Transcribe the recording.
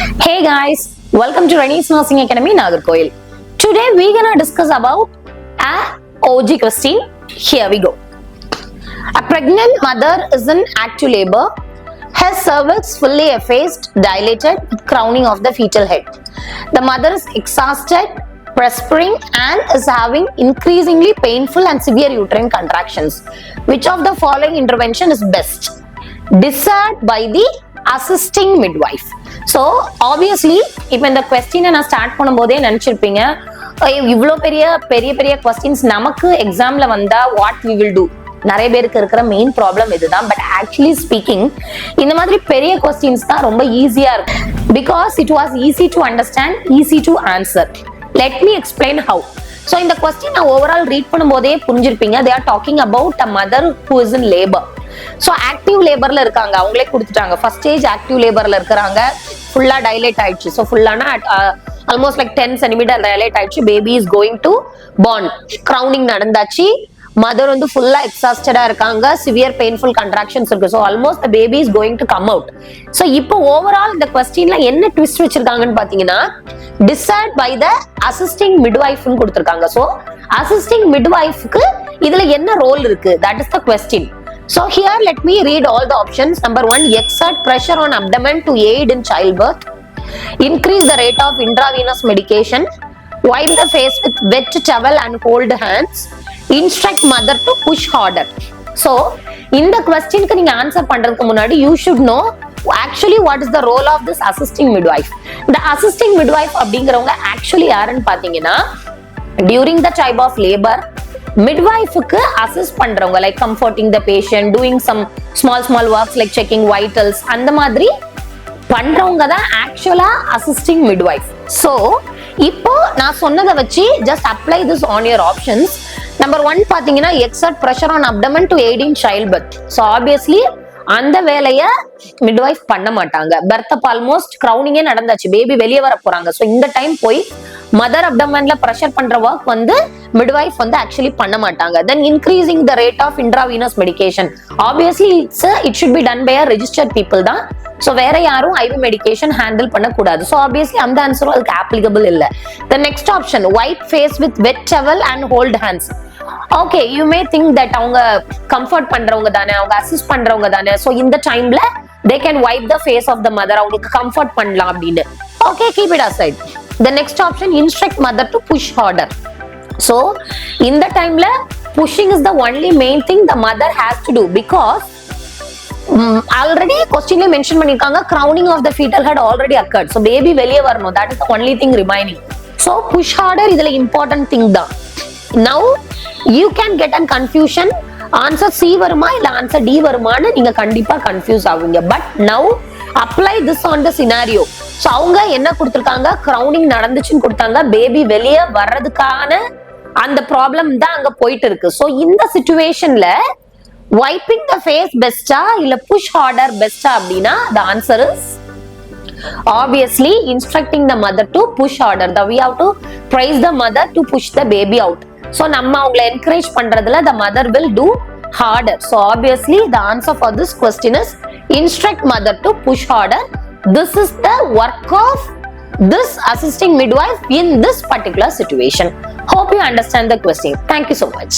Hey guys, welcome to Reni's Nursing Academy, Nagarkoil. Today we're gonna discuss about a OG question. Here we go. A pregnant mother is in active labor, her cervix fully effaced, dilated with crowning of the fetal head. The mother is exhausted, perspiring and is having increasingly painful and severe uterine contractions. Which of the following intervention is best? Decided by the assisting midwife. So obviously இப்போ இந்த கொஸ்டினை நான் start பண்ணும்போதே நினைச்சிருப்பீங்க இவ்வளோ பெரிய பெரிய பெரிய questions நமக்கு எக்ஸாம்ல வந்தா வாட் வி வில் டூ. நிறைய பேருக்கு இருக்கிற மெயின் ப்ராப்ளம் இதுதான். பட் ஆக்சுவலி ஸ்பீக்கிங் இந்த மாதிரி பெரிய கொஸ்டின்ஸ் தான் ரொம்ப ஈஸியா இருக்கு. Because it was easy to understand, easy to answer. Let me explain how. So இந்த கொஸ்டின் நான் ஓவரால் ரீட் பண்ணும்போதே புரிஞ்சிருப்பீங்க. They are talking about a mother who is in labour. So active லேபர்ல இருக்காங்க, அவங்களே கொடுத்துட்டாங்க. ஃபர்ஸ்ட் ஸ்டேஜ் ஆக்டிவ் லேபர்ல இருக்கிறாங்க, ஃபுல்லா டைலேட் ஆயிடுச்சு. ஸோ ஃபுல்லானா ஆல்மோஸ்ட் லைக் 10 சென்டிமீட்டர் டைலேட் ஆயிடுச்சு. Baby is going to born. Crowning நடந்தாச்சு. மதர் வந்து ஃபுல்லா எக்ஸாஸ்டடா இருக்காங்க, சிவியர் பெயின்ஃபுல் கண்ட்ராக்ஷன்ஸ் இருக்கு. So almost baby is going to come out. So இப்போ ஓவரால் இந்த கொஸ்டின்ல என்ன ட்விஸ்ட் வச்சிருக்காங்கன்னு பாத்தீங்கன்னா டிசைட் பை த அசிஸ்டிங் மிட்வைஃப்னு கொடுத்திருக்காங்க. ஸோ அசிஸ்டிங் மிட்வைஃப்க்கு இதுல என்ன ரோல் இருக்கு? That is the question. So here let me read all the options. Number 1, exert pressure on abdomen to aid in childbirth. Increase the rate of intravenous medication. Wipe the face with wet towel and hold hands. Instruct mother to push harder. So இந்த கொஸ்டினுக்கு நீங்க answer பண்றதுக்கு முன்னாடி you should know actually what is the role of this assisting midwife. The assisting midwife அப்படிங்கறவங்க actually யாருன்னு பாத்தீங்கன்னா during the time of labor midwife-க்கு assist பண்றவங்க, like comforting the patient, doing some small works like checking vitals, அந்த மாதிரி பண்றவங்க தான் ஆக்சுவலா assisting midwife. So இப்போ நான் சொன்னதை வச்சு just apply this on your options. Number 1 பாத்தீங்கன்னா exert pressure on abdomen to aid in childbirth. So obviously அந்த வேலைய மிட்வைஃப் பண்ண மாட்டாங்க. பர்த் அப் ஆல்மோஸ்ட் கிரவுனிங்கே நடந்தாச்சு, பேபி வெளியே வர போறாங்க. ஸோ இந்த டைம் போய் மதர் அப்டமன்ல பிரஷர் பண்ற ஒர்க் வந்து மிட்வைஃப் வந்து ஆக்சுவலி பண்ண மாட்டாங்க. Then increasing the rate of intravenous medication. Obviously it should be done by a registered people தான். ஸோ வேற யாரும் ஐவி மெடிகேஷன் ஹேண்டில் பண்ணக்கூடாது. ஸோ ஆப்வியஸ்லி அந்த ஆன்சரும் அதுக்கு ஆப்ளிகபிள் இல்லை. The next option vibe face with wet towel and hold hands. Okay, you may think that அவங்க comfort பண்றவங்க தானே, அவங்க அசிஸ்ட் பண்றவங்க தானே. ஸோ இந்த டைம்ல they can wipe the face of the mother, அவங்களுக்கு கம்ஃபர்ட் பண்ணலாம் அப்படின்னு. Okay, keep it aside. The next option, instruct mother to push harder. So in the timeல pushing is the only main thing the mother has to do because already questionல mention பண்ணிருக்காங்க crowning of the fetal head already occurred. So baby வெளியே வரணும், that is the only thing remaining. So push harder இதுல important thing தான். Now you can get an confusion. Answer C வருமா இல்ல answer D வருமான்னு நீங்க கண்டிப்பா கன்ஃபியூஸ் ஆவீங்க. But now apply this on the scenario. So அவங்க என்ன கொடுத்துருக்காங்க, கிரவுனிங் நடந்துச்சுன்னு கொடுத்தாங்க, பேபி வெளியே வர்றதுக்கான அந்த ப்ராப்ளம் தான் அங்க போயிட்டு இருக்கு. ஸோ இந்த சிச்சுவேஷன்ல வைப்பிங் த ஃபேஸ் பெஸ்டா இல்ல புஷ் ஹார்டர் பெஸ்டா அப்படின்னா the answer is obviously instructing the mother to push harder. We have to praise the mother to push the baby out. So நம்ம அவங்களை encourage பண்றதுல the mother will do harder. So obviously the answer for this question is instruct mother to push harder. This is the work of this assisting midwife in this particular situation. Hope you understand the question. Thank you so much.